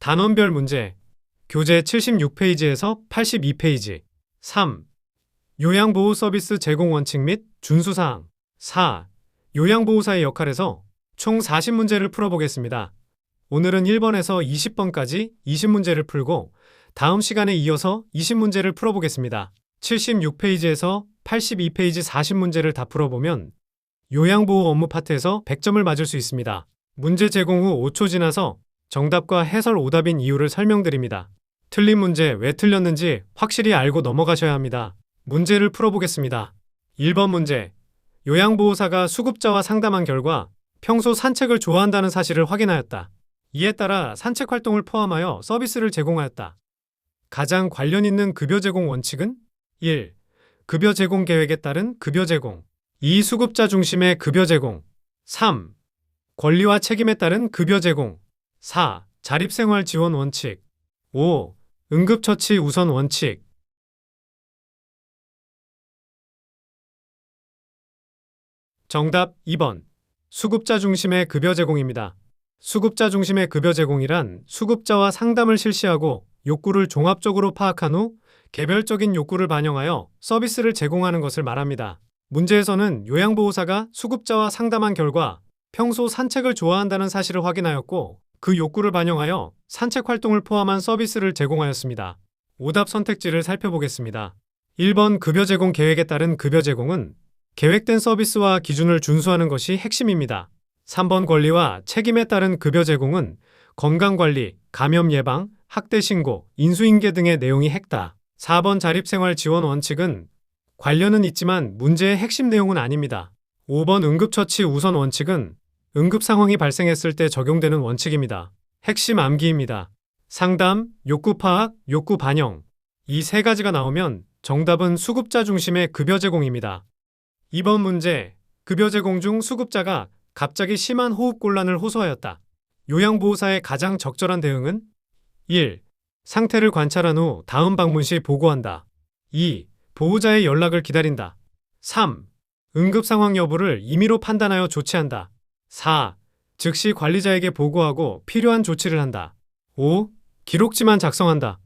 단원별 문제. 교재 76페이지에서 82페이지. 3. 요양보호 서비스 제공 원칙 및 준수사항. 4. 요양보호사의 역할에서 총 40문제를 풀어보겠습니다. 오늘은 1번에서 20번까지 20문제를 풀고 다음 시간에 이어서 20문제를 풀어보겠습니다. 76페이지에서 82페이지 40문제를 다 풀어보면 요양보호 업무 파트에서 100점을 맞을 수 있습니다. 문제 제공 후 5초 지나서 정답과 해설 오답인 이유를 설명드립니다. 틀린 문제 왜 틀렸는지 확실히 알고 넘어가셔야 합니다. 문제를 풀어보겠습니다. 1번 문제. 요양보호사가 수급자와 상담한 결과 평소 산책을 좋아한다는 사실을 확인하였다. 이에 따라 산책 활동을 포함하여 서비스를 제공하였다. 가장 관련 있는 급여 제공 원칙은 1. 급여 제공 계획에 따른 급여 제공. 2. 수급자 중심의 급여 제공. 3. 권리와 책임에 따른 급여 제공. 4. 자립생활 지원 원칙. 5. 응급처치 우선 원칙. 정답 2번. 수급자 중심의 급여 제공입니다. 수급자 중심의 급여 제공이란 수급자와 상담을 실시하고 욕구를 종합적으로 파악한 후 개별적인 욕구를 반영하여 서비스를 제공하는 것을 말합니다. 문제에서는 요양보호사가 수급자와 상담한 결과 평소 산책을 좋아한다는 사실을 확인하였고 그 욕구를 반영하여 산책 활동을 포함한 서비스를 제공하였습니다. 오답 선택지를 살펴보겠습니다. 1번 급여 제공 계획에 따른 급여 제공은 계획된 서비스와 기준을 준수하는 것이 핵심입니다. 3번 권리와 책임에 따른 급여 제공은 건강관리, 감염 예방, 학대 신고, 인수인계 등의 내용이 핵다. 4번 자립생활 지원 원칙은 관련은 있지만 문제의 핵심 내용은 아닙니다. 5번 응급처치 우선 원칙은 응급 상황이 발생했을 때 적용되는 원칙입니다. 핵심 암기입니다. 상담, 욕구 파악, 욕구 반영. 이 세 가지가 나오면 정답은 수급자 중심의 급여 제공입니다. 2번 문제. 급여 제공 중 수급자가 갑자기 심한 호흡곤란을 호소하였다. 요양보호사의 가장 적절한 대응은 1. 상태를 관찰한 후 다음 방문 시 보고한다. 2. 보호자의 연락을 기다린다. 3. 응급 상황 여부를 임의로 판단하여 조치한다. 4. 즉시 관리자에게 보고하고 필요한 조치를 한다. 5. 기록지만 작성한다.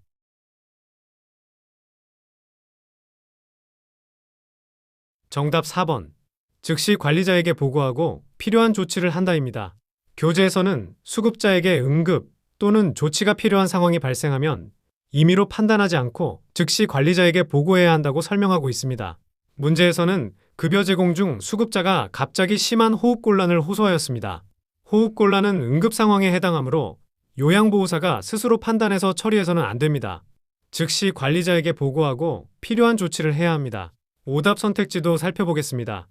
정답 4번. 즉시 관리자에게 보고하고 필요한 조치를 한다입니다. 교재에서는 수급자에게 응급 또는 조치가 필요한 상황이 발생하면 임의로 판단하지 않고 즉시 관리자에게 보고해야 한다고 설명하고 있습니다. 문제에서는 급여 제공 중 수급자가 갑자기 심한 호흡곤란을 호소하였습니다. 호흡곤란은 응급 상황에 해당하므로 요양보호사가 스스로 판단해서 처리해서는 안 됩니다. 즉시 관리자에게 보고하고 필요한 조치를 해야 합니다. 오답 선택지도 살펴보겠습니다.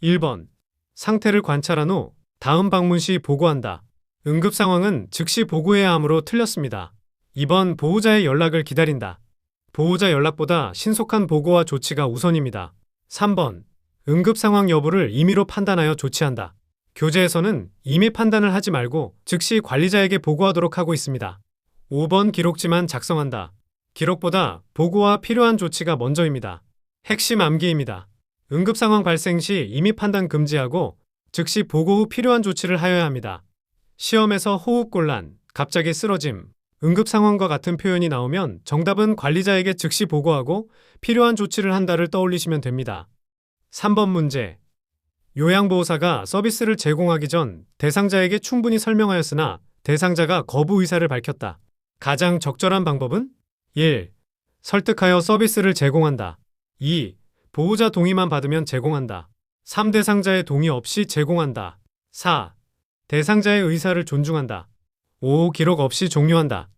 1번. 상태를 관찰한 후 다음 방문 시 보고한다. 응급 상황은 즉시 보고해야 하므로 틀렸습니다. 2번. 보호자의 연락을 기다린다. 보호자 연락보다 신속한 보고와 조치가 우선입니다. 3번. 응급 상황 여부를 임의로 판단하여 조치한다. 교재에서는 임의 판단을 하지 말고 즉시 관리자에게 보고하도록 하고 있습니다. 5번. 기록지만 작성한다. 기록보다 보고와 필요한 조치가 먼저입니다. 핵심 암기입니다. 응급 상황 발생 시 임의 판단 금지하고 즉시 보고 후 필요한 조치를 하여야 합니다. 시험에서 호흡곤란, 갑자기 쓰러짐, 응급 상황과 같은 표현이 나오면 정답은 관리자에게 즉시 보고하고 필요한 조치를 한다를 떠올리시면 됩니다. 3번 문제. 요양보호사가 서비스를 제공하기 전 대상자에게 충분히 설명하였으나 대상자가 거부 의사를 밝혔다. 가장 적절한 방법은 1. 설득하여 서비스를 제공한다. 2. 보호자 동의만 받으면 제공한다. 3. 대상자의 동의 없이 제공한다. 4. 대상자의 의사를 존중한다. 5. 기록 없이 종료한다.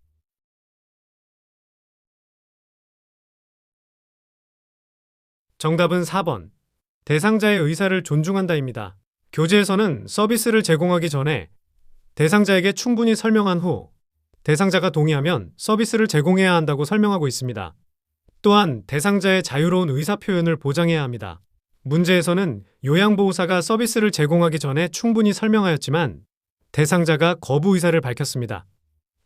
정답은 4번. 대상자의 의사를 존중한다입니다. 교재에서는 서비스를 제공하기 전에 대상자에게 충분히 설명한 후 대상자가 동의하면 서비스를 제공해야 한다고 설명하고 있습니다. 또한 대상자의 자유로운 의사 표현을 보장해야 합니다. 문제에서는 요양보호사가 서비스를 제공하기 전에 충분히 설명하였지만 대상자가 거부 의사를 밝혔습니다.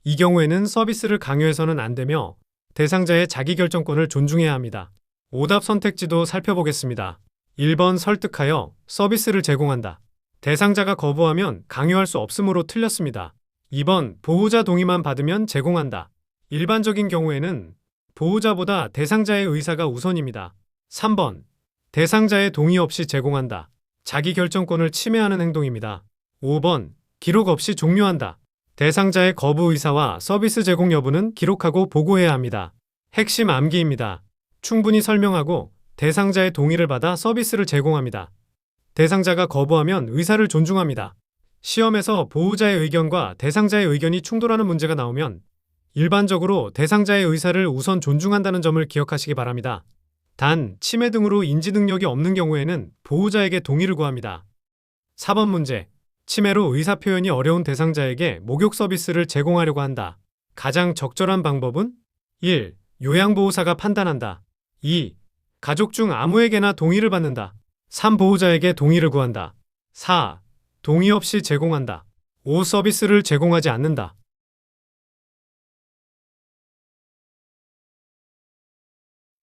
이 경우에는 서비스를 강요해서는 안 되며 대상자의 자기결정권을 존중해야 합니다. 오답 선택지도 살펴보겠습니다. 1번 설득하여 서비스를 제공한다. 대상자가 거부하면 강요할 수 없으므로 틀렸습니다. 2번 보호자 동의만 받으면 제공한다. 일반적인 경우에는 보호자보다 대상자의 의사가 우선입니다. 3번 대상자의 동의 없이 제공한다. 자기 결정권을 침해하는 행동입니다. 5번 기록 없이 종료한다. 대상자의 거부 의사와 서비스 제공 여부는 기록하고 보고해야 합니다. 핵심 암기입니다. 충분히 설명하고 대상자의 동의를 받아 서비스를 제공합니다. 대상자가 거부하면 의사를 존중합니다. 시험에서 보호자의 의견과 대상자의 의견이 충돌하는 문제가 나오면 일반적으로 대상자의 의사를 우선 존중한다는 점을 기억하시기 바랍니다. 단, 치매 등으로 인지 능력이 없는 경우에는 보호자에게 동의를 구합니다. 4번 문제. 치매로 의사표현이 어려운 대상자에게 목욕 서비스를 제공하려고 한다. 가장 적절한 방법은 1. 요양보호사가 판단한다. 2. 가족 중 아무에게나 동의를 받는다. 3. 보호자에게 동의를 구한다. 4. 동의 없이 제공한다. 5. 서비스를 제공하지 않는다.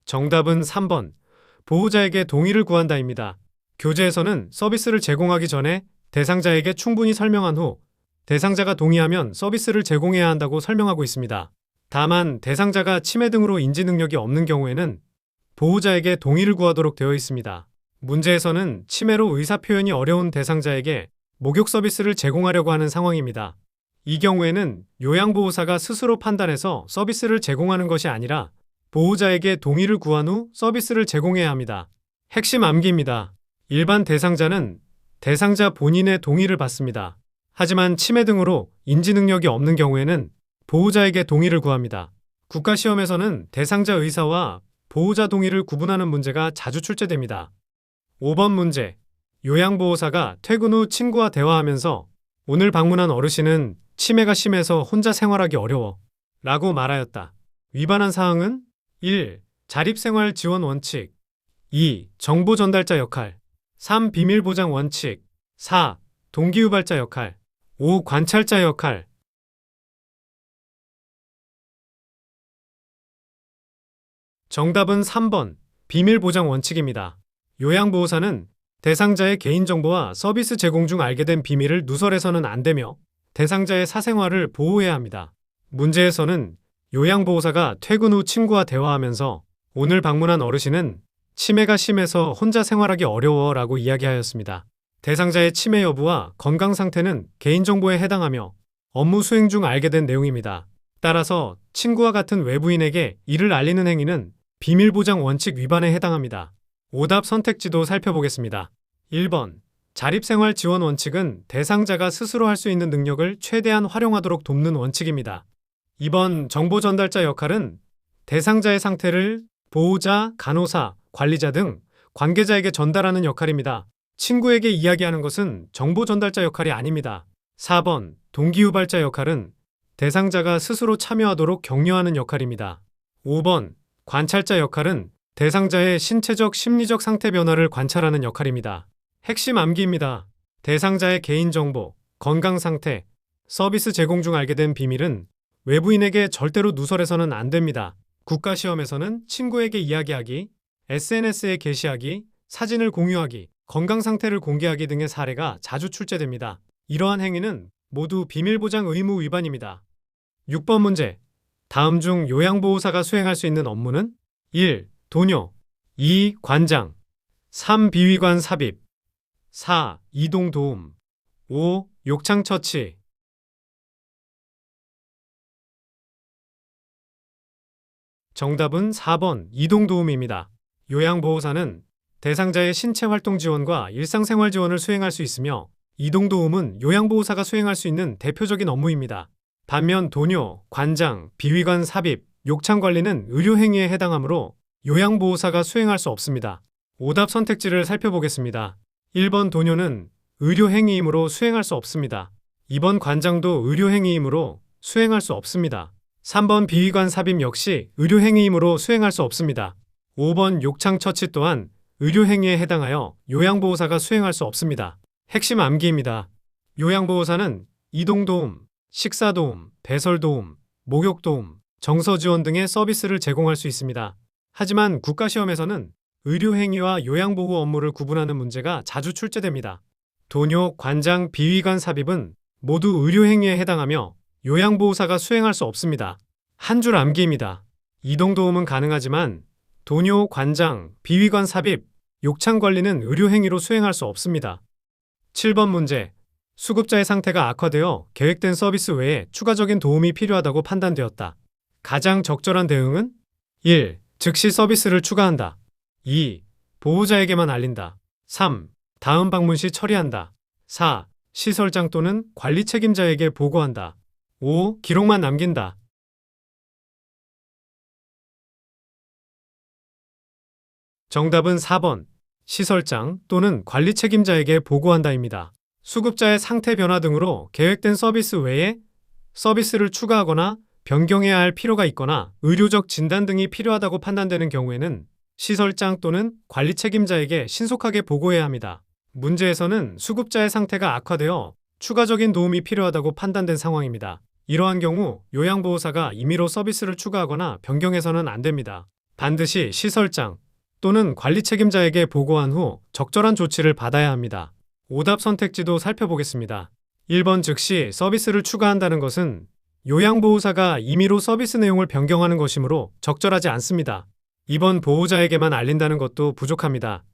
정답은 3번. 보호자에게 동의를 구한다입니다. 교재에서는 서비스를 제공하기 전에 대상자에게 충분히 설명한 후 대상자가 동의하면 서비스를 제공해야 한다고 설명하고 있습니다. 다만 대상자가 치매 등으로 인지 능력이 없는 경우에는 보호자에게 동의를 구하도록 되어 있습니다. 문제에서는 치매로 의사표현이 어려운 대상자에게 목욕 서비스를 제공하려고 하는 상황입니다. 이 경우에는 요양보호사가 스스로 판단해서 서비스를 제공하는 것이 아니라 보호자에게 동의를 구한 후 서비스를 제공해야 합니다. 핵심 암기입니다. 일반 대상자는 대상자 본인의 동의를 받습니다. 하지만 치매 등으로 인지 능력이 없는 경우에는 보호자에게 동의를 구합니다. 국가시험에서는 대상자 의사와 보호자 동의를 구분하는 문제가 자주 출제됩니다. 5번 문제. 요양보호사가 퇴근 후 친구와 대화하면서 오늘 방문한 어르신은 치매가 심해서 혼자 생활하기 어려워 라고 말하였다. 위반한 사항은 1. 자립생활 지원 원칙 2. 정보 전달자 역할 3. 비밀 보장 원칙 4. 동기유발자 역할 5. 관찰자 역할 정답은 3번. 비밀 보장 원칙입니다. 요양보호사는 대상자의 개인정보와 서비스 제공 중 알게 된 비밀을 누설해서는 안 되며 대상자의 사생활을 보호해야 합니다. 문제에서는 요양보호사가 퇴근 후 친구와 대화하면서 오늘 방문한 어르신은 치매가 심해서 혼자 생활하기 어려워 라고 이야기하였습니다. 대상자의 치매 여부와 건강 상태는 개인정보에 해당하며 업무 수행 중 알게 된 내용입니다. 따라서 친구와 같은 외부인에게 이를 알리는 행위는 비밀보장 원칙 위반에 해당합니다. 오답 선택지도 살펴보겠습니다. 1번. 자립생활 지원 원칙은 대상자가 스스로 할 수 있는 능력을 최대한 활용하도록 돕는 원칙입니다. 2번. 정보 전달자 역할은 대상자의 상태를 보호자, 간호사, 관리자 등 관계자에게 전달하는 역할입니다. 친구에게 이야기하는 것은 정보 전달자 역할이 아닙니다. 4번. 동기유발자 역할은 대상자가 스스로 참여하도록 격려하는 역할입니다. 5번. 관찰자 역할은 대상자의 신체적, 심리적 상태 변화를 관찰하는 역할입니다. 핵심 암기입니다. 대상자의 개인정보, 건강 상태, 서비스 제공 중 알게 된 비밀은 외부인에게 절대로 누설해서는 안 됩니다. 국가시험에서는 친구에게 이야기하기, SNS에 게시하기, 사진을 공유하기, 건강 상태를 공개하기 등의 사례가 자주 출제됩니다. 이러한 행위는 모두 비밀보장 의무 위반입니다. 6번 문제. 다음 중 요양보호사가 수행할 수 있는 업무는 1. 도뇨 2. 관장 3. 비위관 삽입 4. 이동도움 5. 욕창처치 정답은 4번 이동도움입니다. 요양보호사는 대상자의 신체활동 지원과 일상생활 지원을 수행할 수 있으며 이동도움은 요양보호사가 수행할 수 있는 대표적인 업무입니다. 반면 도뇨, 관장, 비위관 삽입, 욕창관리는 의료행위에 해당하므로 요양보호사가 수행할 수 없습니다. 오답 선택지를 살펴보겠습니다. 1번 도뇨는 의료행위이므로 수행할 수 없습니다. 2번 관장도 의료행위이므로 수행할 수 없습니다. 3번 비위관 삽입 역시 의료행위이므로 수행할 수 없습니다. 5번 욕창처치 또한 의료행위에 해당하여 요양보호사가 수행할 수 없습니다. 핵심 암기입니다. 요양보호사는 이동도움, 식사도움, 배설도움, 목욕도움, 정서지원 등의 서비스를 제공할 수 있습니다. 하지만 국가시험에서는 의료행위와 요양보호 업무를 구분하는 문제가 자주 출제됩니다. 도뇨, 관장, 비위관 삽입은 모두 의료행위에 해당하며 요양보호사가 수행할 수 없습니다. 한 줄 암기입니다. 이동도움은 가능하지만 도뇨, 관장, 비위관 삽입, 욕창 관리는 의료행위로 수행할 수 없습니다. 7번 문제. 수급자의 상태가 악화되어 계획된 서비스 외에 추가적인 도움이 필요하다고 판단되었다. 가장 적절한 대응은 1. 즉시 서비스를 추가한다. 2. 보호자에게만 알린다. 3. 다음 방문 시 처리한다. 4. 시설장 또는 관리 책임자에게 보고한다. 5. 기록만 남긴다. 정답은 4번. 시설장 또는 관리 책임자에게 보고한다입니다. 수급자의 상태 변화 등으로 계획된 서비스 외에 서비스를 추가하거나 변경해야 할 필요가 있거나 의료적 진단 등이 필요하다고 판단되는 경우에는 시설장 또는 관리 책임자에게 신속하게 보고해야 합니다. 문제에서는 수급자의 상태가 악화되어 추가적인 도움이 필요하다고 판단된 상황입니다. 이러한 경우 요양보호사가 임의로 서비스를 추가하거나 변경해서는 안 됩니다. 반드시 시설장 또는 관리 책임자에게 보고한 후 적절한 조치를 받아야 합니다. 오답 선택지도 살펴보겠습니다. 1번 즉시 서비스를 추가한다는 것은 요양보호사가 임의로 서비스 내용을 변경하는 것이므로 적절하지 않습니다. 2번 보호자에게만 알린다는 것도 부족합니다.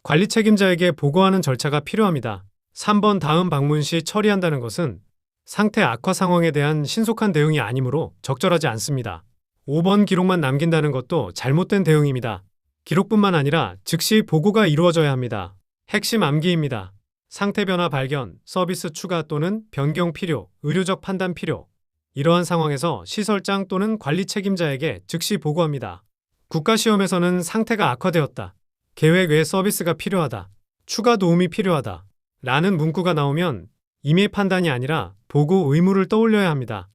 관리 책임자에게 보고하는 절차가 필요합니다. 3번 다음 방문 시 처리한다는 것은 상태 악화 상황에 대한 신속한 대응이 아니므로 적절하지 않습니다. 5번 기록만 남긴다는 것도 잘못된 대응입니다. 기록뿐만 아니라 즉시 보고가 이루어져야 합니다. 핵심 암기입니다. 상태 변화 발견, 서비스 추가 또는 변경 필요, 의료적 판단 필요. 이러한 상황에서 시설장 또는 관리 책임자에게 즉시 보고합니다. 국가시험에서는 상태가 악화되었다. 계획 외 서비스가 필요하다. 추가 도움이 필요하다. 라는 문구가 나오면 임의 판단이 아니라 보고 의무를 떠올려야 합니다.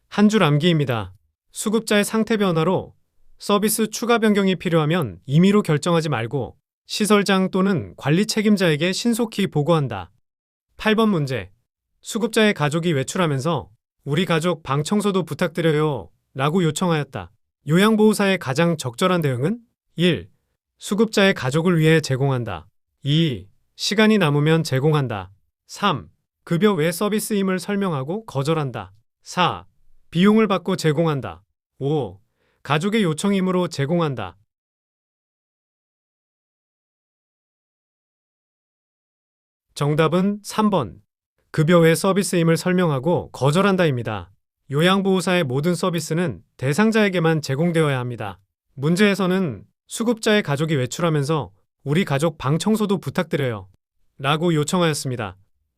한 줄 암기입니다. 수급자의 상태 변화로 서비스 추가 변경이 필요하면 임의로 결정하지 말고 시설장 또는 관리 책임자에게 신속히 보고한다. 8번 문제. 수급자의 가족이 외출하면서 우리 가족 방 청소도 부탁드려요 라고 요청하였다. 요양보호사의 가장 적절한 대응은 1. 수급자의 가족을 위해 제공한다. 2. 시간이 남으면 제공한다. 3. 급여 외 서비스임을 설명하고 거절한다. 4. 비용을 받고 제공한다. 5. 가족의 요청이므로 제공한다. 정답은 3번. 급여 외 서비스임을 설명하고 거절한다입니다. 요양보호사의 모든 서비스는 대상자에게만 제공되어야 합니다. 문제에서는 수급자의 가족이 외출하면서 우리 가족 방 청소도 부탁드려요 라고 요청하였습니다.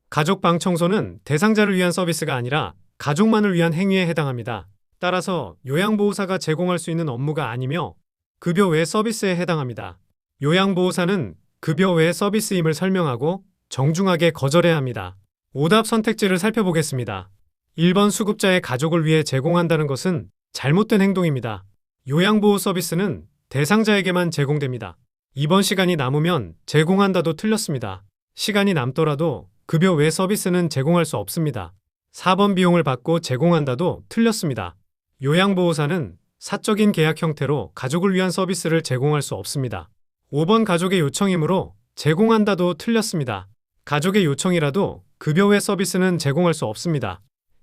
가족 방 청소는 대상자를 위한 서비스가 아니라 가족만을 위한 행위에 해당합니다. 따라서 요양보호사가 제공할 수 있는 업무가 아니며 급여 외 서비스에 해당합니다. 요양보호사는 급여 외 서비스임을 설명하고 정중하게 거절해야 합니다. 오답 선택지를 살펴보겠습니다. 1번 수급자의 가족을 위해 제공한다는 것은 잘못된 행동입니다. 요양보호 서비스는 대상자에게만 제공됩니다. 2번 시간이 남으면 제공한다도 틀렸습니다. 시간이 남더라도 급여 외 서비스는 제공할 수 없습니다. 4번 비용을 받고 제공한다도 틀렸습니다. 요양보호사는 사적인 계약 형태로 가족을 위한 서비스를 제공할 수 없습니다. 5번 가족의 요청이므로 제공한다도 틀렸습니다. 가족의 요청이라도 급여 외 서비스는 제공할 수 없습니다.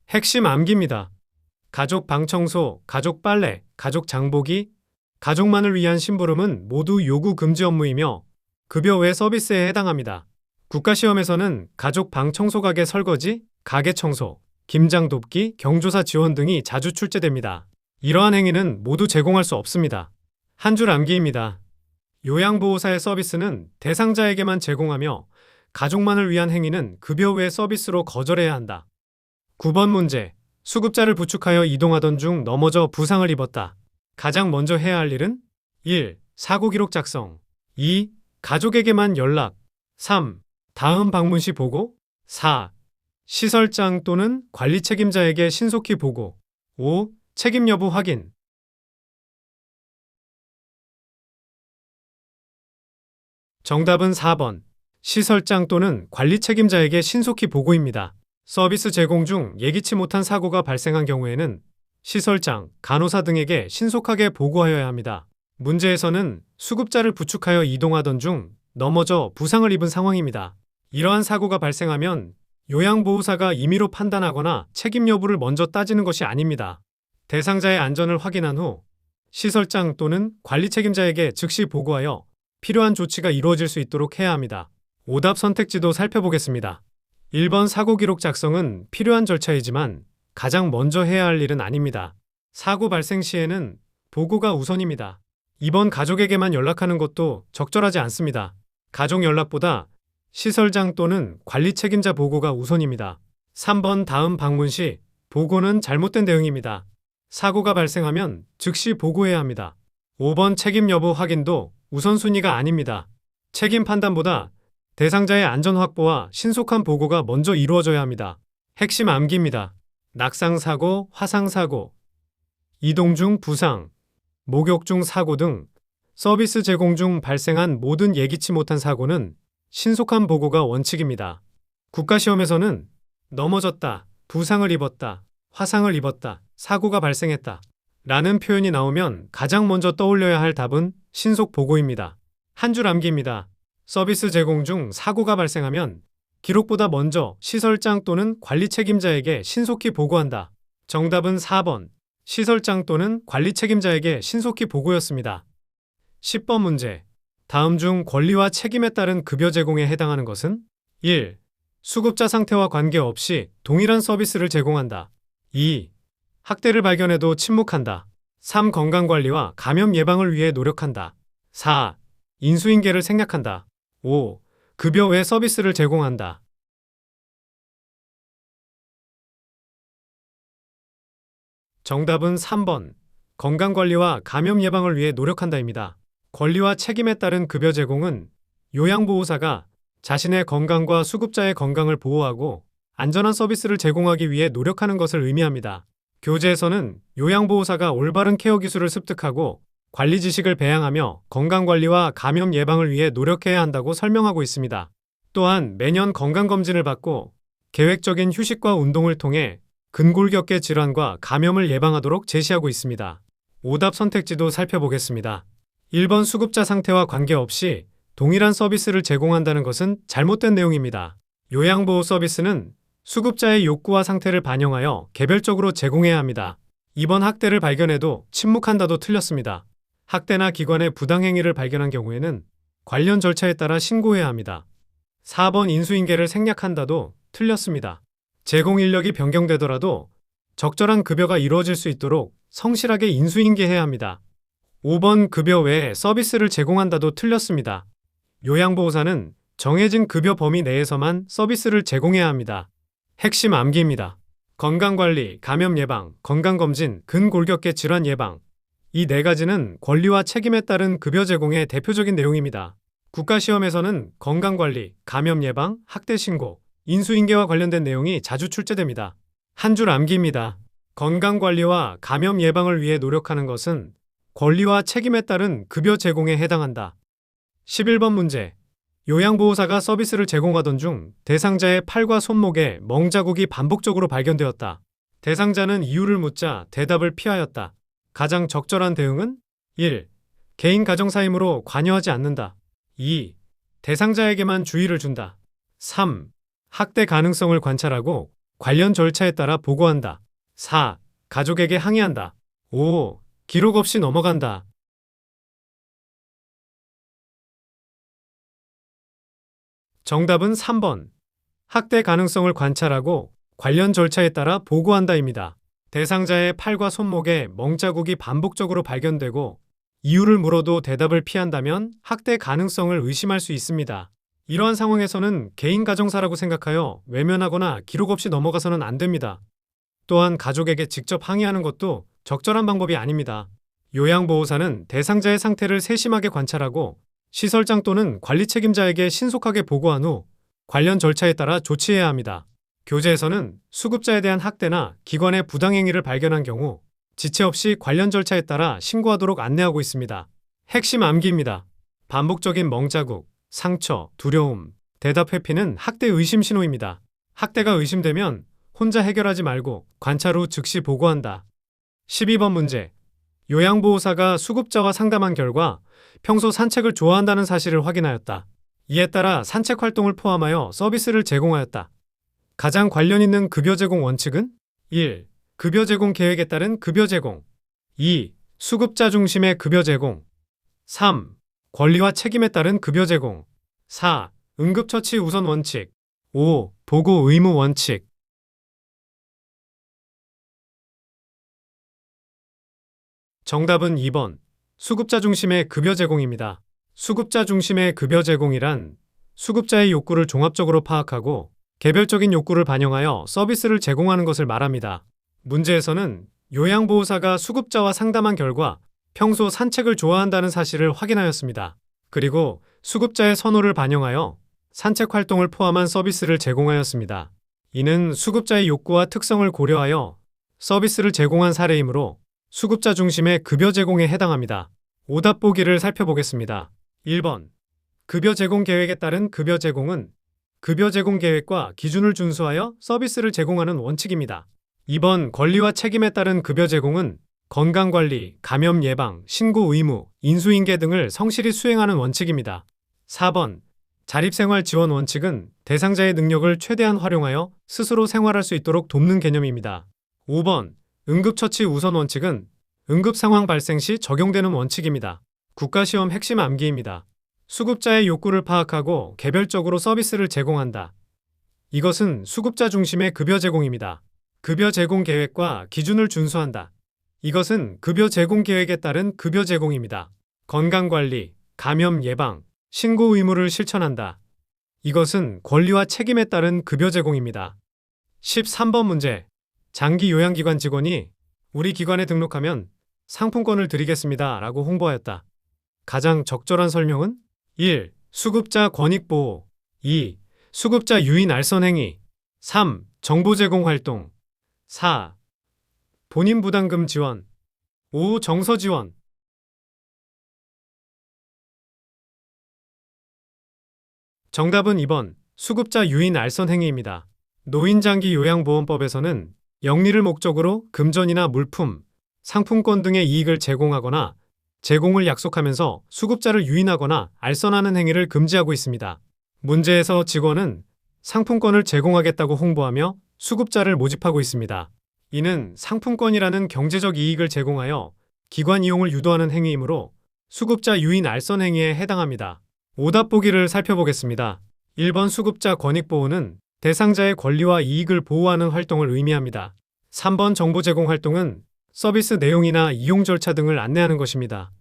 핵심 암기입니다. 가족 방 청소, 가족 빨래, 가족 장보기, 가족만을 위한 심부름은 모두 요구 금지 업무이며 급여 외 서비스에 해당합니다. 국가시험에서는 가족 방 청소 가게 설거지, 가게 청소, 김장 돕기, 경조사 지원 등이 자주 출제됩니다. 이러한 행위는 모두 제공할 수 없습니다. 한 줄 암기입니다. 요양보호사의 서비스는 대상자에게만 제공하며 가족만을 위한 행위는 급여 외 서비스로 거절해야 한다. 9번 문제. 수급자를 부축하여 이동하던 중 넘어져 부상을 입었다. 가장 먼저 해야 할 일은 1. 사고 기록 작성 2. 가족에게만 연락 3. 다음 방문 시 보고 4. 시설장 또는 관리 책임자에게 신속히 보고 5. 책임 여부 확인. 정답은 4번. 시설장 또는 관리 책임자에게 신속히 보고입니다. 서비스 제공 중 예기치 못한 사고가 발생한 경우에는 시설장, 간호사 등에게 신속하게 보고하여야 합니다. 문제에서는 수급자를 부축하여 이동하던 중 넘어져 부상을 입은 상황입니다. 이러한 사고가 발생하면 요양보호사가 임의로 판단하거나 책임 여부를 먼저 따지는 것이 아닙니다. 대상자의 안전을 확인한 후 시설장 또는 관리 책임자에게 즉시 보고하여 필요한 조치가 이루어질 수 있도록 해야 합니다. 오답 선택지도 살펴보겠습니다. 1번 사고 기록 작성은 필요한 절차이지만 가장 먼저 해야 할 일은 아닙니다. 사고 발생 시에는 보고가 우선입니다. 2번 가족에게만 연락하는 것도 적절하지 않습니다. 가족 연락보다 시설장 또는 관리 책임자 보고가 우선입니다. 3번 다음 방문 시 보고는 잘못된 대응입니다. 사고가 발생하면 즉시 보고해야 합니다. 5번 책임 여부 확인도 우선순위가 아닙니다. 책임 판단보다 대상자의 안전 확보와 신속한 보고가 먼저 이루어져야 합니다. 핵심 암기입니다. 낙상사고, 화상사고, 이동 중 부상, 목욕 중 사고 등 서비스 제공 중 발생한 모든 예기치 못한 사고는 신속한 보고가 원칙입니다. 국가시험에서는 넘어졌다, 부상을 입었다, 화상을 입었다, 사고가 발생했다 라는 표현이 나오면 가장 먼저 떠올려야 할 답은 신속 보고입니다. 한 줄 암기입니다. 서비스 제공 중 사고가 발생하면 기록보다 먼저 시설장 또는 관리 책임자에게 신속히 보고한다. 정답은 4번. 시설장 또는 관리 책임자에게 신속히 보고였습니다. 10번 문제. 다음 중 권리와 책임에 따른 급여 제공에 해당하는 것은? 1. 수급자 상태와 관계없이 동일한 서비스를 제공한다. 2. 학대를 발견해도 침묵한다. 3. 건강관리와 감염 예방을 위해 노력한다. 4. 인수인계를 생략한다. 5. 급여 외 서비스를 제공한다. 정답은 3번. 건강관리와 감염 예방을 위해 노력한다입니다. 권리와 책임에 따른 급여 제공은 요양보호사가 자신의 건강과 수급자의 건강을 보호하고 안전한 서비스를 제공하기 위해 노력하는 것을 의미합니다. 교재에서는 요양보호사가 올바른 케어 기술을 습득하고 관리 지식을 배양하며 건강관리와 감염 예방을 위해 노력해야 한다고 설명하고 있습니다. 또한 매년 건강검진을 받고 계획적인 휴식과 운동을 통해 근골격계 질환과 감염을 예방하도록 제시하고 있습니다. 오답 선택지도 살펴보겠습니다. 1번 수급자 상태와 관계없이 동일한 서비스를 제공한다는 것은 잘못된 내용입니다. 요양보호 서비스는 수급자의 욕구와 상태를 반영하여 개별적으로 제공해야 합니다. 2번 학대를 발견해도 침묵한다도 틀렸습니다. 학대나 기관의 부당행위를 발견한 경우에는 관련 절차에 따라 신고해야 합니다. 4번 인수인계를 생략한다도 틀렸습니다. 제공 인력이 변경되더라도 적절한 급여가 이루어질 수 있도록 성실하게 인수인계해야 합니다. 5번 급여 외에 서비스를 제공한다도 틀렸습니다. 요양보호사는 정해진 급여 범위 내에서만 서비스를 제공해야 합니다. 핵심 암기입니다. 건강관리, 감염 예방, 건강검진, 근골격계 질환 예방. 이 네 가지는 권리와 책임에 따른 급여 제공의 대표적인 내용입니다. 국가시험에서는 건강관리, 감염 예방, 학대 신고, 인수인계와 관련된 내용이 자주 출제됩니다. 한 줄 암기입니다. 건강관리와 감염 예방을 위해 노력하는 것은 권리와 책임에 따른 급여 제공에 해당한다. 11번 문제. 요양보호사가 서비스를 제공하던 중 대상자의 팔과 손목에 멍자국이 반복적으로 발견되었다. 대상자는 이유를 묻자 대답을 피하였다. 가장 적절한 대응은? 1. 개인 가정사이므로 관여하지 않는다. 2. 대상자에게만 주의를 준다. 3. 학대 가능성을 관찰하고 관련 절차에 따라 보고한다. 4. 가족에게 항의한다. 5. 기록 없이 넘어간다. 정답은 3번. 학대 가능성을 관찰하고 관련 절차에 따라 보고한다입니다. 대상자의 팔과 손목에 멍자국이 반복적으로 발견되고 이유를 물어도 대답을 피한다면 학대 가능성을 의심할 수 있습니다. 이러한 상황에서는 개인 가정사라고 생각하여 외면하거나 기록 없이 넘어가서는 안 됩니다. 또한 가족에게 직접 항의하는 것도 적절한 방법이 아닙니다. 요양보호사는 대상자의 상태를 세심하게 관찰하고 시설장 또는 관리 책임자에게 신속하게 보고한 후 관련 절차에 따라 조치해야 합니다. 교재에서는 수급자에 대한 학대나 기관의 부당행위를 발견한 경우 지체 없이 관련 절차에 따라 신고하도록 안내하고 있습니다. 핵심 암기입니다. 반복적인 멍자국, 상처, 두려움, 대답 회피는 학대 의심 신호입니다. 학대가 의심되면 혼자 해결하지 말고 관찰 후 즉시 보고한다. 12번 문제. 요양보호사가 수급자와 상담한 결과 평소 산책을 좋아한다는 사실을 확인하였다. 이에 따라 산책 활동을 포함하여 서비스를 제공하였다. 가장 관련 있는 급여 제공 원칙은 1. 급여 제공 계획에 따른 급여 제공 2. 수급자 중심의 급여 제공 3. 권리와 책임에 따른 급여 제공 4. 응급처치 우선 원칙 5. 보고 의무 원칙 정답은 2번. 수급자 중심의 급여 제공입니다. 수급자 중심의 급여 제공이란 수급자의 욕구를 종합적으로 파악하고 개별적인 욕구를 반영하여 서비스를 제공하는 것을 말합니다. 문제에서는 요양보호사가 수급자와 상담한 결과 평소 산책을 좋아한다는 사실을 확인하였습니다. 그리고 수급자의 선호를 반영하여 산책 활동을 포함한 서비스를 제공하였습니다. 이는 수급자의 욕구와 특성을 고려하여 서비스를 제공한 사례이므로 수급자 중심의 급여 제공에 해당합니다. 오답 보기를 살펴보겠습니다. 1번. 급여 제공 계획에 따른 급여 제공은 급여 제공 계획과 기준을 준수하여 서비스를 제공하는 원칙입니다. 2번. 권리와 책임에 따른 급여 제공은 건강관리, 감염 예방, 신고 의무, 인수인계 등을 성실히 수행하는 원칙입니다. 4번. 자립생활 지원 원칙은 대상자의 능력을 최대한 활용하여 스스로 생활할 수 있도록 돕는 개념입니다. 5번. 응급처치 우선 원칙은 응급 상황 발생 시 적용되는 원칙입니다. 국가시험 핵심 암기입니다. 수급자의 욕구를 파악하고 개별적으로 서비스를 제공한다. 이것은 수급자 중심의 급여 제공입니다. 급여 제공 계획과 기준을 준수한다. 이것은 급여 제공 계획에 따른 급여 제공입니다. 건강관리, 감염 예방, 신고 의무를 실천한다. 이것은 권리와 책임에 따른 급여 제공입니다. 13번 문제. 장기 요양기관 직원이 우리 기관에 등록하면 상품권을 드리겠습니다 라고 홍보하였다. 가장 적절한 설명은 1. 수급자 권익보호 2. 수급자 유인 알선 행위 3. 정보 제공 활동 4. 본인 부담금 지원 5. 정서 지원 정답은 2번 수급자 유인 알선 행위입니다. 노인장기 요양보험법에서는 영리를 목적으로 금전이나 물품, 상품권 등의 이익을 제공하거나 제공을 약속하면서 수급자를 유인하거나 알선하는 행위를 금지하고 있습니다. 문제에서 직원은 상품권을 제공하겠다고 홍보하며 수급자를 모집하고 있습니다. 이는 상품권이라는 경제적 이익을 제공하여 기관 이용을 유도하는 행위이므로 수급자 유인 알선 행위에 해당합니다. 오답 보기를 살펴보겠습니다. 1번 수급자 권익보호는 대상자의 권리와 이익을 보호하는 활동을 의미합니다. 3번 정보 제공 활동은 서비스 내용이나 이용 절차 등을 안내하는 것입니다.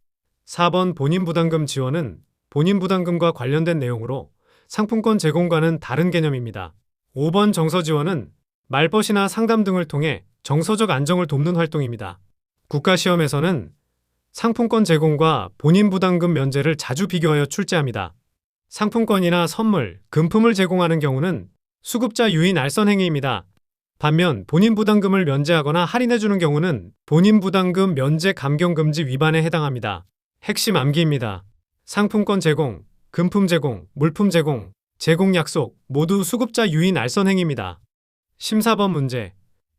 4번 본인 부담금 지원은 본인 부담금과 관련된 내용으로 상품권 제공과는 다른 개념입니다. 5번 정서 지원은 말벗이나 상담 등을 통해 정서적 안정을 돕는 활동입니다. 국가시험에서는 상품권 제공과 본인 부담금 면제를 자주 비교하여 출제합니다. 상품권이나 선물, 금품을 제공하는 경우는 수급자 유인 알선 행위입니다. 반면 본인 부담금을 면제하거나 할인해주는 경우는 본인 부담금 면제 감경 금지 위반에 해당합니다. 핵심 암기입니다. 상품권 제공, 금품 제공, 물품 제공, 제공 약속 모두 수급자 유인 알선 행위입니다. 심사번 문제.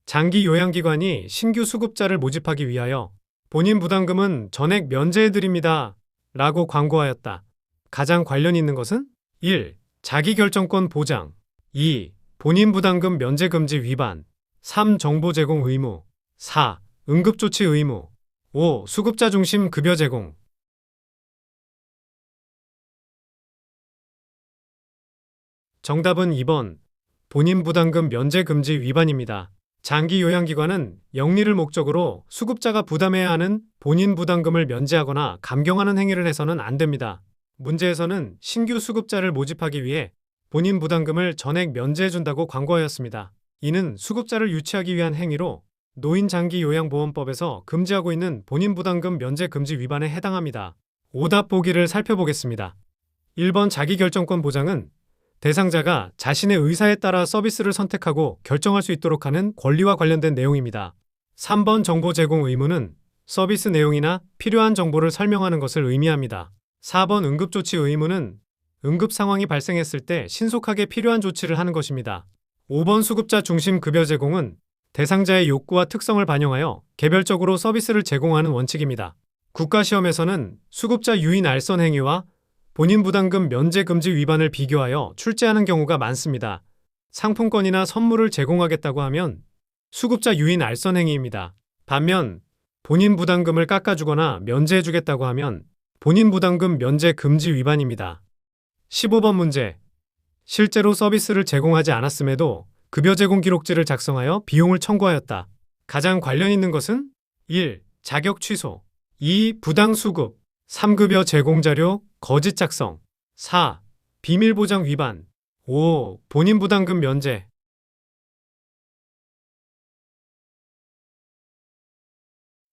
장기 요양기관이 신규 수급자를 모집하기 위하여 본인 부담금은 전액 면제해드립니다 라고 광고하였다. 가장 관련 있는 것은 1. 자기결정권 보장 2. 본인 부담금 면제 금지 위반 3. 정보 제공 의무 4. 응급조치 의무 5. 수급자 중심 급여 제공 정답은 2번 본인 부담금 면제 금지 위반입니다. 장기 요양기관은 영리를 목적으로 수급자가 부담해야 하는 본인 부담금을 면제하거나 감경하는 행위를 해서는 안 됩니다. 문제에서는 신규 수급자를 모집하기 위해 본인 부담금을 전액 면제해준다고 광고하였습니다. 이는 수급자를 유치하기 위한 행위로 노인장기요양보험법에서 금지하고 있는 본인 부담금 면제 금지 위반에 해당합니다. 오답 보기를 살펴보겠습니다. 1번 자기결정권 보장은 대상자가 자신의 의사에 따라 서비스를 선택하고 결정할 수 있도록 하는 권리와 관련된 내용입니다. 3번 정보 제공 의무는 서비스 내용이나 필요한 정보를 설명하는 것을 의미합니다. 4번 응급조치 의무는 응급 상황이 발생했을 때 신속하게 필요한 조치를 하는 것입니다. 5번 수급자 중심 급여 제공은 대상자의 욕구와 특성을 반영하여 개별적으로 서비스를 제공하는 원칙입니다. 국가시험에서는 수급자 유인 알선 행위와 본인 부담금 면제 금지 위반을 비교하여 출제하는 경우가 많습니다. 상품권이나 선물을 제공하겠다고 하면 수급자 유인 알선 행위입니다. 반면 본인 부담금을 깎아주거나 면제해주겠다고 하면 본인 부담금 면제 금지 위반입니다. 15번 문제. 실제로 서비스를 제공하지 않았음에도 급여 제공 기록지를 작성하여 비용을 청구하였다. 가장 관련 있는 것은 1. 자격 취소 2. 부당 수급 3. 급여 제공 자료 거짓 작성 4. 비밀 보장 위반 5. 본인 부담금 면제.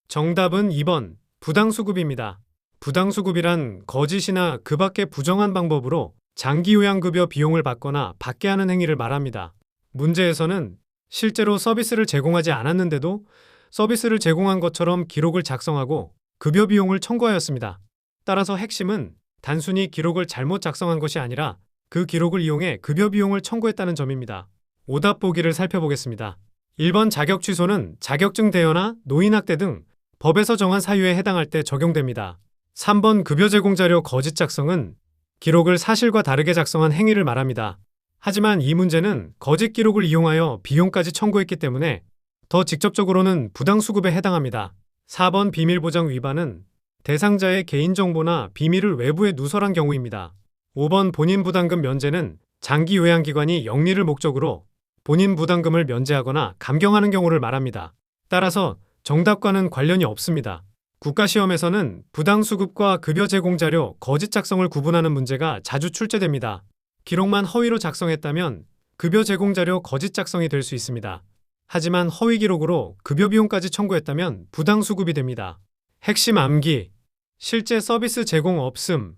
정답은 2번 부당수급입니다. 부당수급이란 거짓이나 그 밖의 부정한 방법으로 장기요양급여 비용을 받거나 받게 하는 행위를 말합니다. 문제에서는 실제로 서비스를 제공하지 않았는데도 서비스를 제공한 것처럼 기록을 작성하고 급여 비용을 청구하였습니다. 따라서 핵심은 단순히 기록을 잘못 작성한 것이 아니라 그 기록을 이용해 급여 비용을 청구했다는 점입니다. 오답 보기를 살펴보겠습니다. 1번 자격 취소는 자격증 대여나 노인학대 등 법에서 정한 사유에 해당할 때 적용됩니다. 3번 급여 제공 자료 거짓 작성은 기록을 사실과 다르게 작성한 행위를 말합니다. 하지만 이 문제는 거짓 기록을 이용하여 비용까지 청구했기 때문에 더 직접적으로는 부당수급에 해당합니다. 4번 비밀보장 위반은 대상자의 개인정보나 비밀을 외부에 누설한 경우입니다. 5번 본인 부담금 면제는 장기요양기관이 영리를 목적으로 본인 부담금을 면제하거나 감경하는 경우를 말합니다. 따라서 정답과는 관련이 없습니다. 국가시험에서는 부당수급과 급여 제공 자료 거짓 작성을 구분하는 문제가 자주 출제됩니다. 기록만 허위로 작성했다면 급여 제공 자료 거짓 작성이 될 수 있습니다. 하지만 허위 기록으로 급여 비용까지 청구했다면 부당수급이 됩니다. 핵심 암기, 실제 서비스 제공 없음,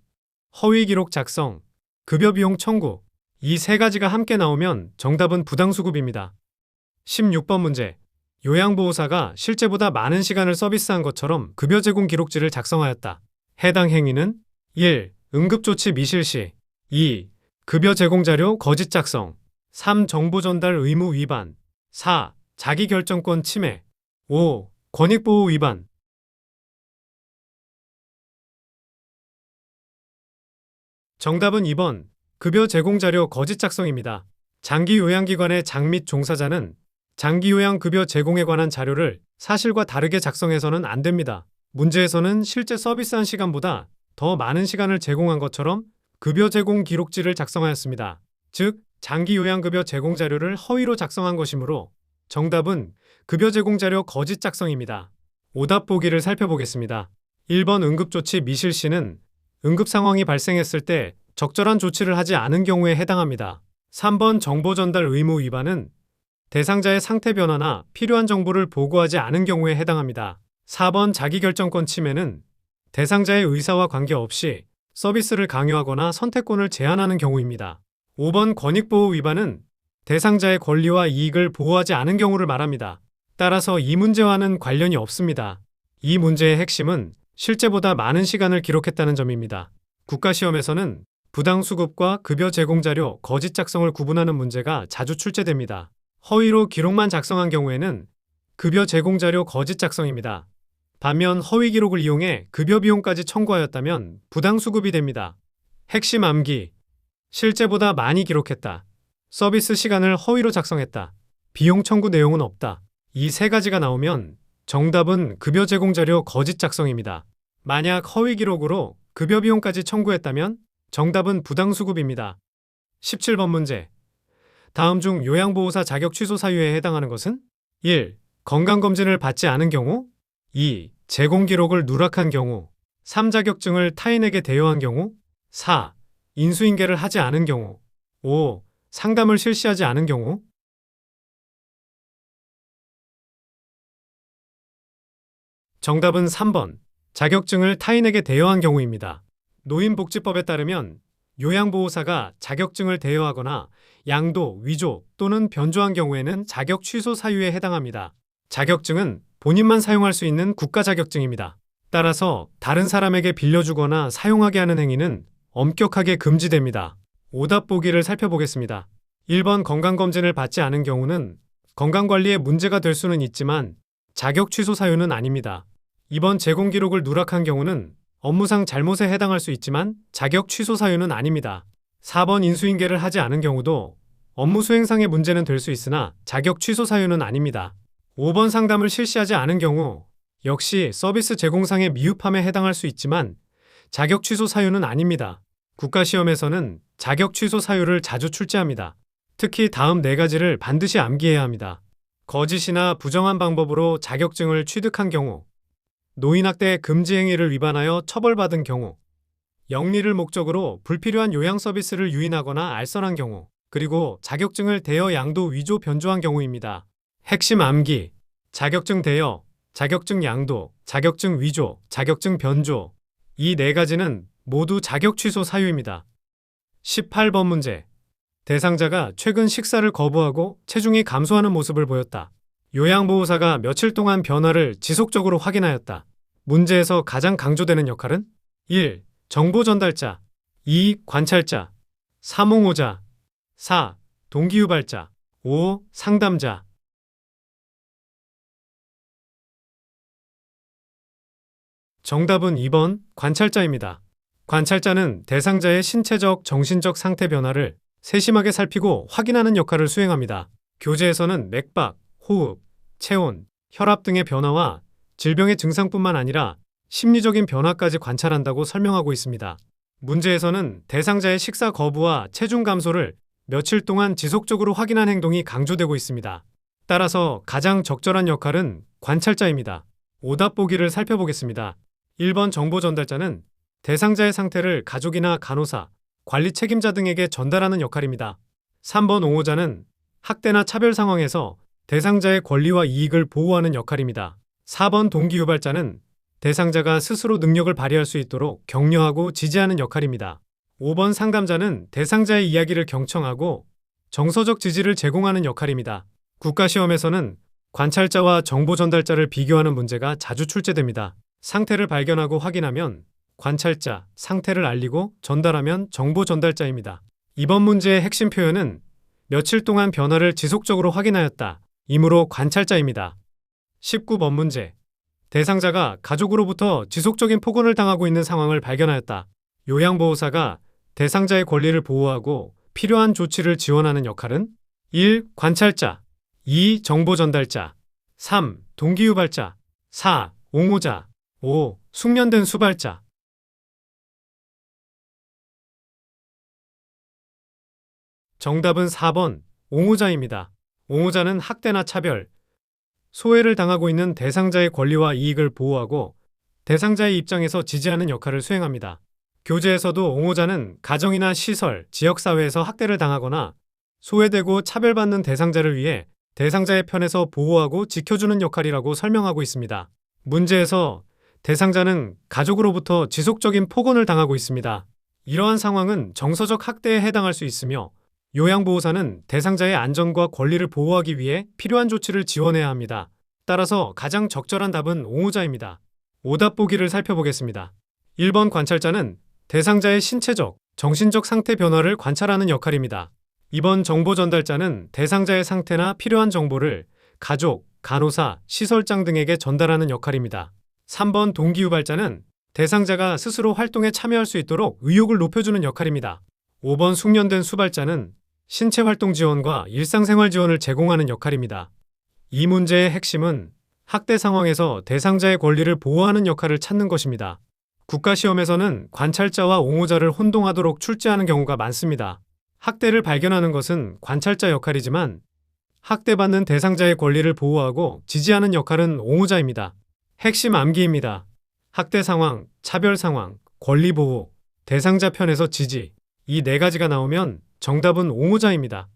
허위 기록 작성, 급여 비용 청구, 이 세 가지가 함께 나오면 정답은 부당수급입니다. 16번 문제. 요양보호사가 실제보다 많은 시간을 서비스한 것처럼 급여 제공 기록지를 작성하였다. 해당 행위는 1. 응급조치 미실시 2. 급여 제공 자료 거짓 작성 3. 정보 전달 의무 위반 4. 자기결정권 침해 5. 권익보호 위반. 정답은 2번 급여 제공 자료 거짓 작성입니다. 장기요양기관의 장 및 종사자는 장기요양 급여 제공에 관한 자료를 사실과 다르게 작성해서는 안 됩니다. 문제에서는 실제 서비스한 시간보다 더 많은 시간을 제공한 것처럼 급여 제공 기록지를 작성하였습니다. 즉, 장기요양급여 제공 자료를 허위로 작성한 것이므로 정답은 급여 제공 자료 거짓 작성입니다. 오답 보기를 살펴보겠습니다. 1번 응급조치 미실시는 응급 상황이 발생했을 때 적절한 조치를 하지 않은 경우에 해당합니다. 3번 정보 전달 의무 위반은 대상자의 상태 변화나 필요한 정보를 보고하지 않은 경우에 해당합니다. 4번 자기결정권 침해는 대상자의 의사와 관계없이 서비스를 강요하거나 선택권을 제한하는 경우입니다. 5번 권익보호 위반은 대상자의 권리와 이익을 보호하지 않은 경우를 말합니다. 따라서 이 문제와는 관련이 없습니다. 이 문제의 핵심은 실제보다 많은 시간을 기록했다는 점입니다. 국가시험에서는 부당수급과 급여 제공 자료 거짓 작성을 구분하는 문제가 자주 출제됩니다. 허위로 기록만 작성한 경우에는 급여 제공 자료 거짓 작성입니다. 반면 허위 기록을 이용해 급여 비용까지 청구하였다면 부당수급이 됩니다. 핵심 암기, 실제보다 많이 기록했다. 서비스 시간을 허위로 작성했다. 비용 청구 내용은 없다. 이 세 가지가 나오면 정답은 급여 제공 자료 거짓 작성입니다. 만약 허위 기록으로 급여 비용까지 청구했다면 정답은 부당수급입니다. 17번 문제. 다음 중 요양보호사 자격 취소 사유에 해당하는 것은 1. 건강검진을 받지 않은 경우 2. 제공 기록을 누락한 경우 3. 자격증을 타인에게 대여한 경우 4. 인수인계를 하지 않은 경우 5. 상담을 실시하지 않은 경우. 정답은 3번 자격증을 타인에게 대여한 경우입니다. 노인복지법에 따르면 요양보호사가 자격증을 대여하거나 양도, 위조 또는 변조한 경우에는 자격 취소 사유에 해당합니다. 자격증은 본인만 사용할 수 있는 국가 자격증입니다. 따라서 다른 사람에게 빌려주거나 사용하게 하는 행위는 엄격하게 금지됩니다. 오답 보기를 살펴보겠습니다. 1번 건강검진을 받지 않은 경우는 건강관리에 문제가 될 수는 있지만 자격 취소 사유는 아닙니다. 2번 제공 기록을 누락한 경우는 업무상 잘못에 해당할 수 있지만 자격 취소 사유는 아닙니다. 4번 인수인계를 하지 않은 경우도 업무 수행상의 문제는 될 수 있으나 자격 취소 사유는 아닙니다. 5번 상담을 실시하지 않은 경우 역시 서비스 제공상의 미흡함에 해당할 수 있지만 자격 취소 사유는 아닙니다. 국가시험에서는 자격 취소 사유를 자주 출제합니다. 특히 다음 4가지를 반드시 암기해야 합니다. 거짓이나 부정한 방법으로 자격증을 취득한 경우, 노인학대 금지 행위를 위반하여 처벌받은 경우, 영리를 목적으로 불필요한 요양 서비스를 유인하거나 알선한 경우, 그리고 자격증을 대여 양도 위조 변조한 경우입니다. 핵심 암기, 자격증 대여, 자격증 양도, 자격증 위조, 자격증 변조, 이 4가지는 모두 자격 취소 사유입니다. 18번 문제. 대상자가 최근 식사를 거부하고 체중이 감소하는 모습을 보였다. 요양보호사가 며칠 동안 변화를 지속적으로 확인하였다. 문제에서 가장 강조되는 역할은 1. 정보 전달자, 2. 관찰자, 3. 옹호자, 4. 동기유발자, 5. 상담자. 정답은 2번 관찰자입니다. 관찰자는 대상자의 신체적, 정신적 상태 변화를 세심하게 살피고 확인하는 역할을 수행합니다. 교재에서는 맥박, 호흡, 체온, 혈압 등의 변화와 질병의 증상뿐만 아니라 심리적인 변화까지 관찰한다고 설명하고 있습니다. 문제에서는 대상자의 식사 거부와 체중 감소를 며칠 동안 지속적으로 확인한 행동이 강조되고 있습니다. 따라서 가장 적절한 역할은 관찰자입니다. 오답 보기를 살펴보겠습니다. 1번 정보 전달자는 대상자의 상태를 가족이나 간호사, 관리 책임자 등에게 전달하는 역할입니다. 3번 옹호자는 학대나 차별 상황에서 대상자의 권리와 이익을 보호하는 역할입니다. 4번 동기유발자는 대상자가 스스로 능력을 발휘할 수 있도록 격려하고 지지하는 역할입니다. 5번 상담자는 대상자의 이야기를 경청하고 정서적 지지를 제공하는 역할입니다. 국가시험에서는 관찰자와 정보 전달자를 비교하는 문제가 자주 출제됩니다. 상태를 발견하고 확인하면 관찰자, 상태를 알리고 전달하면 정보 전달자입니다. 이번 문제의 핵심 표현은 며칠 동안 변화를 지속적으로 확인하였다. 이므로 관찰자입니다. 19번 문제. 대상자가 가족으로부터 지속적인 폭언을 당하고 있는 상황을 발견하였다. 요양보호사가 대상자의 권리를 보호하고 필요한 조치를 지원하는 역할은 1. 관찰자, 2. 정보 전달자, 3. 동기유발자, 4. 옹호자, 5. 숙련된 수발자. 정답은 4번 옹호자입니다. 옹호자는 학대나 차별, 소외를 당하고 있는 대상자의 권리와 이익을 보호하고 대상자의 입장에서 지지하는 역할을 수행합니다. 교재에서도 옹호자는 가정이나 시설, 지역사회에서 학대를 당하거나 소외되고 차별받는 대상자를 위해 대상자의 편에서 보호하고 지켜주는 역할이라고 설명하고 있습니다. 문제에서 대상자는 가족으로부터 지속적인 폭언을 당하고 있습니다. 이러한 상황은 정서적 학대에 해당할 수 있으며 요양보호사는 대상자의 안전과 권리를 보호하기 위해 필요한 조치를 지원해야 합니다. 따라서 가장 적절한 답은 옹호자입니다. 오답 보기를 살펴보겠습니다. 1번 관찰자는 대상자의 신체적, 정신적 상태 변화를 관찰하는 역할입니다. 2번 정보 전달자는 대상자의 상태나 필요한 정보를 가족, 간호사, 시설장 등에게 전달하는 역할입니다. 3번 동기유발자는 대상자가 스스로 활동에 참여할 수 있도록 의욕을 높여주는 역할입니다. 5번 숙련된 수발자는 신체 활동 지원과 일상생활 지원을 제공하는 역할입니다. 이 문제의 핵심은 학대 상황에서 대상자의 권리를 보호하는 역할을 찾는 것입니다. 국가시험에서는 관찰자와 옹호자를 혼동하도록 출제하는 경우가 많습니다. 학대를 발견하는 것은 관찰자 역할이지만 학대받는 대상자의 권리를 보호하고 지지하는 역할은 옹호자입니다. 핵심 암기입니다. 학대 상황, 차별 상황, 권리 보호, 대상자 편에서 지지, 이 4가지가 나오면 정답은 옹호자입니다.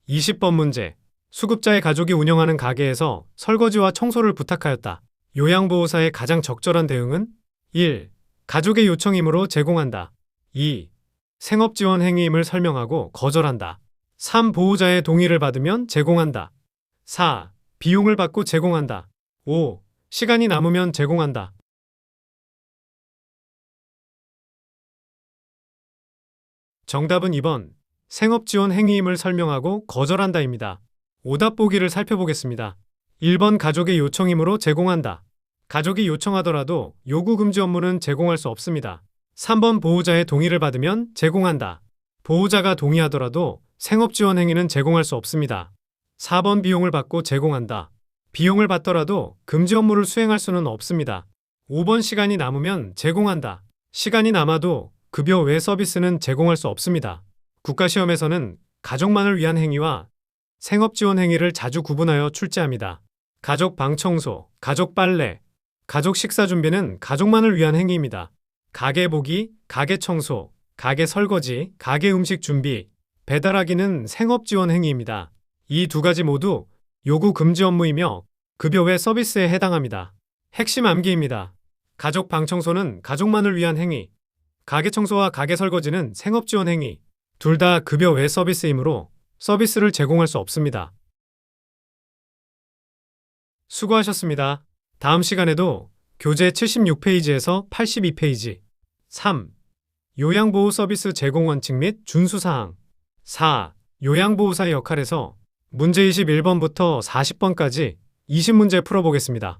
20번 문제. 수급자의 가족이 운영하는 가게에서 설거지와 청소를 부탁하였다. 요양보호사의 가장 적절한 대응은 1. 가족의 요청이므로 제공한다. 2. 생업지원 행위임을 설명하고 거절한다. 3. 보호자의 동의를 받으면 제공한다. 4. 비용을 받고 제공한다. 5. 시간이 남으면 제공한다. 정답은 2번 생업지원 행위임을 설명하고 거절한다입니다. 오답 보기를 살펴보겠습니다. 1번 가족의 요청이므로 제공한다. 가족이 요청하더라도 요구 금지 업무는 제공할 수 없습니다. 3번 보호자의 동의를 받으면 제공한다. 보호자가 동의하더라도 생업지원 행위는 제공할 수 없습니다. 4번 비용을 받고 제공한다. 비용을 받더라도 금지 업무를 수행할 수는 없습니다. 5번 시간이 남으면 제공한다. 시간이 남아도 급여 외 서비스는 제공할 수 없습니다. 국가시험에서는 가족만을 위한 행위와 생업지원 행위를 자주 구분하여 출제합니다. 가족 방 청소, 가족 빨래, 가족 식사 준비는 가족만을 위한 행위입니다. 가게 보기, 가게 청소, 가게 설거지, 가게 음식 준비, 배달하기는 생업지원 행위입니다. 이 두 가지 모두 요구 금지 업무이며 급여 외 서비스에 해당합니다. 핵심 암기입니다. 가족 방 청소는 가족만을 위한 행위, 가게 청소와 가게 설거지는 생업지원 행위, 둘 다 급여 외 서비스이므로 서비스를 제공할 수 없습니다. 수고하셨습니다. 다음 시간에도 교재 76페이지에서 82페이지 3. 요양보호 서비스 제공 원칙 및 준수사항 4. 요양보호사의 역할에서 문제 21번부터 40번까지 20문제 풀어보겠습니다.